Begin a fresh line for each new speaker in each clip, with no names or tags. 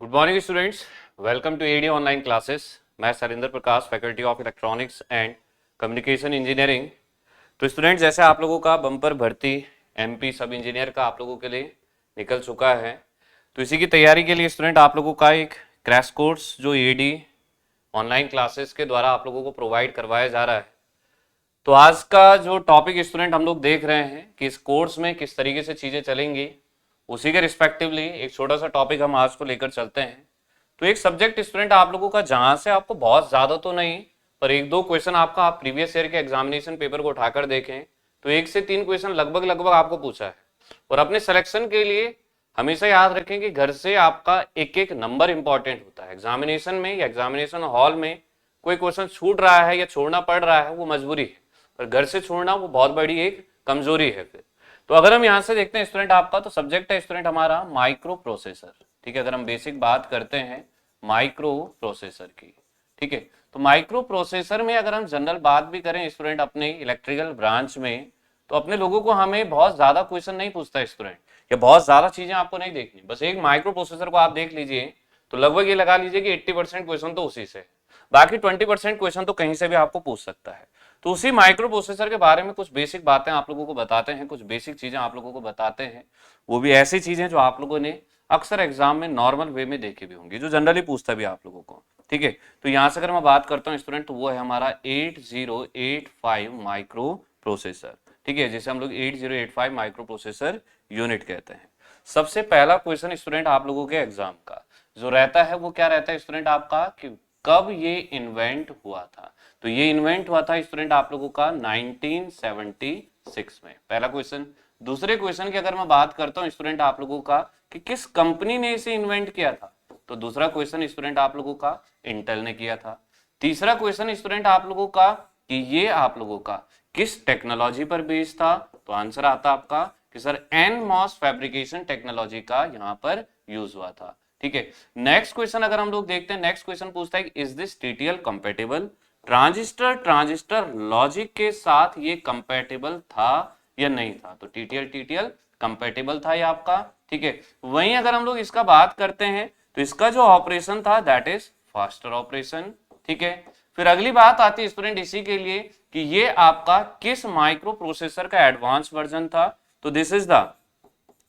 Good morning students, welcome to AD online classes. मैं Surinder Prakash, faculty of electronics and communication engineering. तो students, जैसे आप लोगों का बम्पर भर्ती एमपी सब इंजीनियर का आप लोगों के लिए निकल चुका है, तो इसी की तैयारी के लिए स्टूडेंट आप लोगों का एक क्रैश कोर्स जो एडी ऑनलाइन क्लासेस के द्वारा आप लोगों को प्रोवाइड करवाया जा रहा है। तो आज का जो टॉपिक स्टूडेंट हम लोग देख रहे हैं कि इस कोर्स में किस तरीके से चीज़ें चलेंगी, उसी के रिस्पेक्टिवली एक छोटा सा टॉपिक हम आज को लेकर चलते हैं। तो एक सब्जेक्ट स्टूडेंट आप लोगों का जहां से आपको बहुत ज़्यादा तो नहीं पर एक दो क्वेश्चन आपका आप प्रीवियस ईयर के एग्जामिनेशन पेपर को उठाकर देखें तो 1 से 3 क्वेश्चन लगभग आपको पूछा है। और अपने सिलेक्शन के लिए हमेशा याद रखें कि घर से आपका एक एक नंबर इंपॉर्टेंट होता है। एग्जामिनेशन में या एग्जामिनेशन हॉल में कोई क्वेश्चन छूट रहा है या छोड़ना पड़ रहा है वो मजबूरी है, पर घर से छोड़ना वो बहुत बड़ी एक कमजोरी है। फिर तो अगर हम यहाँ से देखते हैं स्टूडेंट आपका, तो सब्जेक्ट है स्टूडेंट हमारा माइक्रो प्रोसेसर। ठीक है, अगर हम बेसिक बात करते हैं माइक्रो प्रोसेसर की, ठीक है, तो माइक्रो प्रोसेसर में अगर हम जनरल बात भी करें स्टूडेंट अपने इलेक्ट्रिकल ब्रांच में, तो अपने लोगों को हमें बहुत ज्यादा क्वेश्चन नहीं पूछता स्टूडेंट, या बहुत ज्यादा चीजें आपको नहीं देखनी। बस एक माइक्रो प्रोसेसर को आप देख लीजिए तो लगभग ये लगा लीजिए कि 80% क्वेश्चन तो उसी से, बाकी 20% क्वेश्चन तो कहीं से भी आपको पूछ सकता है। तो उसी माइक्रो प्रोसेसर के बारे में कुछ बेसिक बातें आप लोगों को बताते हैं, कुछ बेसिक चीजें आप लोगों को बताते हैं। वो भी ऐसी चीजें जो आप लोगों ने अक्सर एग्जाम में नॉर्मल वे में देखी भी होंगी, जो जनरली पूछता भी आप लोगों को। ठीक है, तो यहाँ से अगर मैं बात करता हूँ स्टूडेंट, तो वो है हमारा 8085 माइक्रो प्रोसेसर। ठीक है, जिसे हम लोग 8085 माइक्रो प्रोसेसर यूनिट कहते हैं। सबसे पहला क्वेश्चन स्टूडेंट आप लोगों के एग्जाम का जो रहता है वो क्या रहता है स्टूडेंट आपका, कि कब ये इन्वेंट हुआ था। तो ये इन्वेंट हुआ था स्टूडेंट आप लोगों का 1976 में, पहला क्वेश्चन। दूसरे क्वेश्चन की अगर मैं बात करता हूं स्टूडेंट आप लोगों का कि किस कंपनी ने इसे इन्वेंट किया था, तो दूसरा क्वेश्चन स्टूडेंट आप लोगों का इंटेल ने किया था। तीसरा क्वेश्चन स्टूडेंट आप लोगों का कि ये आप लोगों का किस टेक्नोलॉजी पर बेस्ड था, तो आंसर आता आपका कि सर एनमॉस फैब्रिकेशन टेक्नोलॉजी का यहां पर यूज हुआ था। ठीक है, नेक्स्ट क्वेश्चन अगर हम लोग देखते हैं, नेक्स्ट क्वेश्चन पूछता है is this TTL compatible. Transistor logic के साथ ये कंपेटेबल था या नहीं था, तो टीटीएल कंपेटेबल था ये आपका। ठीक है, वहीं अगर हम लोग इसका बात करते हैं तो इसका जो ऑपरेशन था दैट इज फास्टर ऑपरेशन। ठीक है, फिर अगली बात आती है स्टूडेंट इसी के लिए कि ये आपका किस माइक्रो प्रोसेसर का एडवांस वर्जन था, तो this is the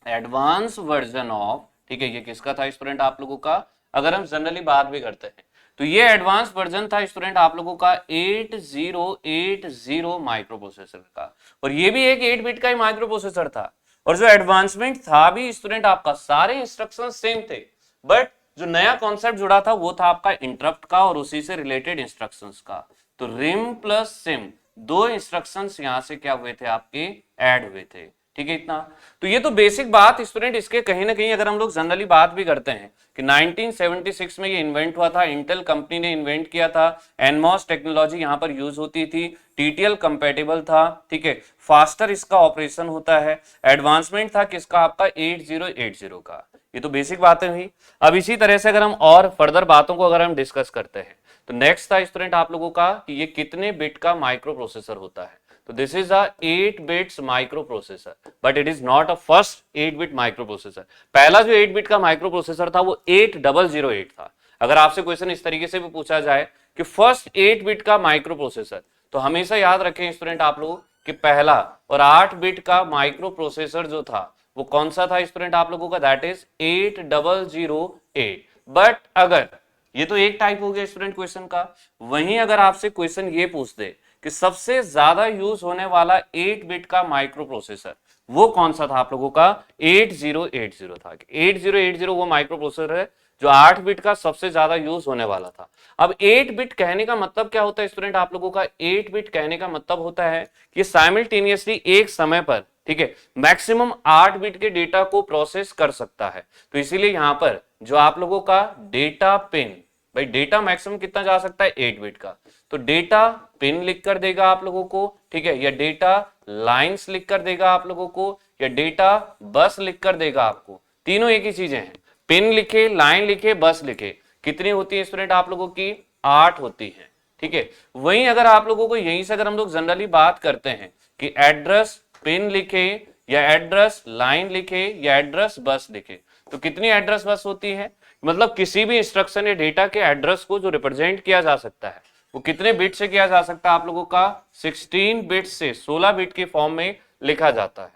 advance version of, ठीक है, ये किसका था स्टूडेंट आप लोगों का, अगर हम जनरली बात भी करते हैं तो ये एडवांस वर्जन था स्टूडेंट आप लोगों का 8080 माइक्रो प्रोसेसर का, और ये भी एक 8 बिट का ही माइक्रो प्रोसेसर था। और जो एडवांसमेंट था भी स्टूडेंट आपका, सारे इंस्ट्रक्शन सेम थे, बट जो नया कॉन्सेप्ट जुड़ा था वो था आपका इंटरप्ट का और उसी से रिलेटेड इंस्ट्रक्शंस का। तो रिम प्लस सिम दो इंस्ट्रक्शंस यहां से क्या हुए थे आपके, ऐड हुए थे। ठीक है, इतना तो ये तो बेसिक बात स्टूडेंट। इसके कहीं ना कहीं अगर हम लोग जनरली बात भी करते हैं कि 1976 में ये इन्वेंट हुआ था, इंटेल कंपनी ने इन्वेंट किया था, एनमॉस टेक्नोलॉजी यहां पर यूज होती थी, टीटीएल कंपेटेबल था। ठीक है, फास्टर इसका ऑपरेशन होता है, एडवांसमेंट था किसका आपका 8080 का। ये तो बेसिक बातें हुई। अब इसी तरह से अगर हम और फर्दर बातों को अगर हम डिस्कस करते हैं तो नेक्स्ट था स्टूडेंट आप लोगों का कि ये कितने बिट का माइक्रो प्रोसेसर होता है, तो this is a 8 bits micro processor, but it is not a first 8 bit micro processor. पहला जो 8 बिट का माइक्रो प्रोसेसर था वो 8008 था। अगर आपसे क्वेश्चन इस तरीके से भी पूछा जाए कि फर्स्ट 8 बिट का माइक्रो प्रोसेसर, तो हमेशा याद रखें स्टूडेंट आप लोग कि पहला और 8 बिट का माइक्रो प्रोसेसर जो था वो कौन सा था स्टूडेंट आप लोगों का, दैट इज 8008। बट अगर ये तो एक टाइप हो गया स्टूडेंट क्वेश्चन का, वहीं अगर आपसे क्वेश्चन ये पूछ दे कि सबसे ज्यादा यूज होने वाला 8 बिट का माइक्रो प्रोसेसर वो कौन सा था आप लोगों का, 8080 था। 8080 वो माइक्रो प्रोसेसर है जो 8 बिट का सबसे ज्यादा यूज होने वाला था। अब 8 बिट कहने का मतलब क्या होता है स्टूडेंट आप लोगों का, 8 बिट कहने का मतलब होता है कि साइमल्टेनियसली एक समय पर, ठीक है, मैक्सिमम 8 बिट के डेटा को प्रोसेस कर सकता है। तो इसीलिए यहां पर जो आप लोगों का डेटा पिन, भाई डेटा मैक्सिमम कितना जा सकता है 8 बिट का, तो डेटा पिन लिख कर देगा आप लोगों को, ठीक है, या डेटा लाइंस लिख कर देगा आप लोगों को, या डेटा बस लिख कर देगा आपको। तीनों एक ही चीजें हैं, पिन लिखे, लाइन लिखे, बस लिखे। कितनी होती है स्टूडेंट आप लोगों की, 8 होती है। ठीक है, वहीं अगर आप लोगों को यहीं से अगर हम लोग जनरली बात करते हैं कि एड्रेस पिन लिखे या एड्रेस लाइन लिखे या एड्रेस बस लिखे, तो कितनी एड्रेस बस होती है, मतलब किसी भी इंस्ट्रक्शन या डेटा के एड्रेस को जो रिप्रेजेंट किया जा सकता है वो कितने बिट से किया जा सकता है आप लोगों का 16 बिट से 16 बिट के फॉर्म में लिखा जाता है।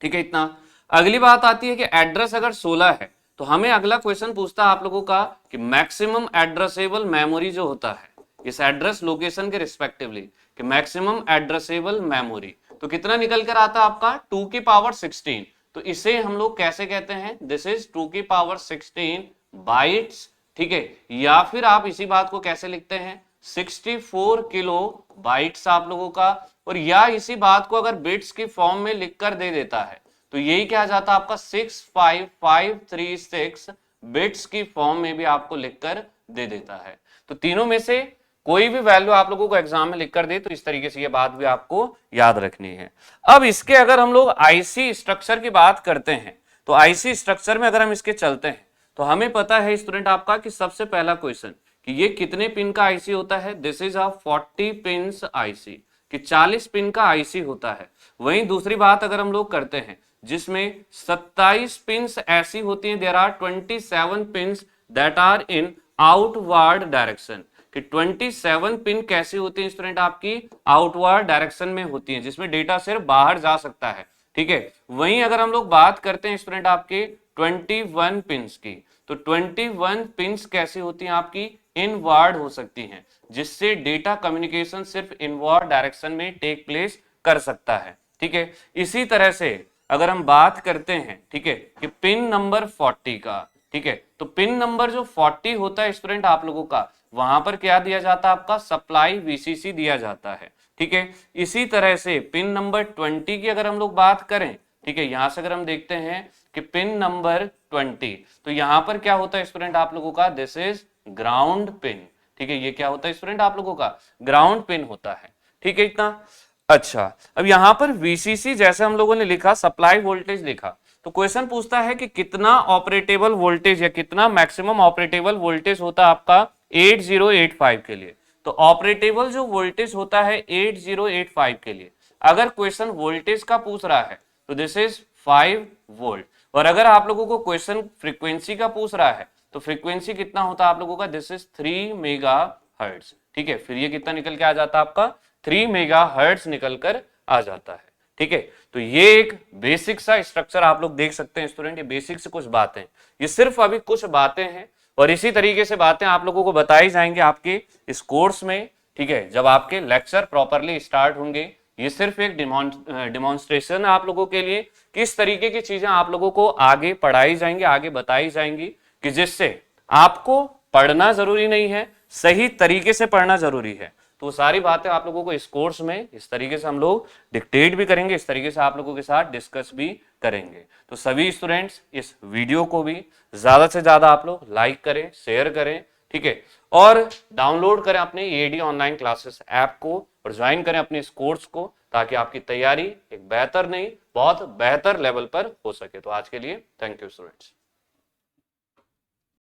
ठीक है, इतना। अगली बात आती है कि एड्रेस अगर 16 है तो हमें अगला क्वेश्चन पूछता है आप लोगों का कि मैक्सिमम एड्रेसेबल मेमोरी जो होता है इस एड्रेस लोकेशन के रिस्पेक्टिवली कि मैक्सिमम एड्रेसेबल मेमोरी तो कितना निकल कर आता है आपका 2 की पावर 16। तो इसे हम लोग कैसे कहते हैं, दिस इज 2 की पावर 16 बाइट्स। ठीक है, या फिर आप इसी बात को कैसे लिखते हैं 64 किलो बाइट्स आप लोगों का। और या इसी बात को अगर बिट्स की फॉर्म में लिखकर दे देता है तो यही क्या जाता है आपका 65536 बिट्स की फॉर्म में भी आपको लिखकर दे देता है। तो तीनों में से कोई भी वैल्यू आप लोगों को एग्जाम में लिखकर दे तो इस तरीके से ये बात भी आपको याद रखनी है। अब इसके अगर हम लोग आईसी स्ट्रक्चर की बात करते हैं तो आईसी स्ट्रक्चर में अगर हम इसके चलते हैं तो हमें पता है स्टूडेंट आपका कि सबसे पहला क्वेश्चन कि ये कितने पिन का आईसी होता है, this is a 40 pins IC कि 40 पिन का आईसी होता है। वहीं दूसरी बात अगर हम लोग करते हैं जिसमें 27 पिन्स ऐसी होती हैं, there are 27 pins that are in outward direction कि 27 पिन कैसी होती है स्टूडेंट आपकी आउटवर्ड डायरेक्शन में होती है जिसमें डेटा सिर्फ बाहर जा सकता है। ठीक है, वहीं अगर हम लोग बात करते हैं स्टूडेंट आपके 21 पिन्स की तो 21 पिन्स कैसी होती हैं आपकी इनवर्ड हो सकती हैं जिससे डेटा कम्युनिकेशन सिर्फ इनवर्ड डायरेक्शन में टेक प्लेस कर सकता है। ठीक है, इसी तरह से अगर हम बात करते हैं ठीक है कि पिन नंबर 40 का, ठीक है, तो पिन नंबर जो 40 होता है स्टूडेंट आप लोगों का वहां पर क्या दिया जाता है आपका सप्लाई वीसीसी दिया जाता है। ठीक है, इसी तरह से पिन नंबर 20 की अगर हम लोग बात करें, ठीक है, यहां से अगर हम देखते हैं कि पिन नंबर 20 तो यहां पर क्या होता है स्टूडेंट आप लोगों का दिस इज ग्राउंड पिन। ठीक है, ये क्या होता है स्टूडेंट आप लोगों का ग्राउंड पिन होता है। ठीक है, इतना। अच्छा, अब यहां पर वीसीसी जैसे हम लोगों ने लिखा सप्लाई वोल्टेज लिखा तो क्वेश्चन पूछता है कि कितना ऑपरेटेबल वोल्टेज या कितना मैक्सिमम ऑपरेटेबल वोल्टेज होता है आपका 8085 के लिए। तो ऑपरेटेबल जो वोल्टेज होता है 8085 के लिए अगर क्वेश्चन वोल्टेज का पूछ रहा है तो दिस इज 5 वोल्ट। और अगर आप लोगों को क्वेश्चन फ्रीक्वेंसी का पूछ रहा है तो फ्रीक्वेंसी कितना होता है आप लोगों का दिस इज 3 मेगा हर्ट्ज। ठीक है, फिर ये कितना निकल के आ जाता है आपका 3 मेगा हर्ट्ज निकल कर आ जाता है। ठीक है, तो ये एक बेसिक सा स्ट्रक्चर आप लोग देख सकते हैं स्टूडेंट, ये बेसिक से कुछ बातें, ये सिर्फ अभी कुछ बातें हैं और इसी तरीके से बातें आप लोगों को बताई जाएंगे आपके इस कोर्स में। ठीक है, जब आपके लेक्चर प्रॉपरली स्टार्ट होंगे। ये सिर्फ एक डिमॉन्स्ट्रेशन है आप लोगों के लिए किस तरीके की चीजें आप लोगों को आगे पढ़ाई जाएंगी, आगे बताई जाएंगी कि जिससे आपको पढ़ना जरूरी नहीं है, सही तरीके से पढ़ना जरूरी है। तो सारी बातें आप लोगों को इस कोर्स में इस तरीके से हम लोग डिक्टेट भी करेंगे, इस तरीके से आप लोगों के साथ डिस्कस भी करेंगे। तो सभी स्टूडेंट्स इस वीडियो को भी ज्यादा से ज्यादा आप लोग लाइक करें, शेयर करें। ठीक है, और डाउनलोड करें अपने ईएडी ऑनलाइन क्लासेस ऐप को और ज्वाइन करें अपने इस कोर्स को ताकि आपकी तैयारी एक बेहतर नहीं बहुत बेहतर लेवल पर हो सके। तो आज के लिए थैंक यू स्टूडेंट्स।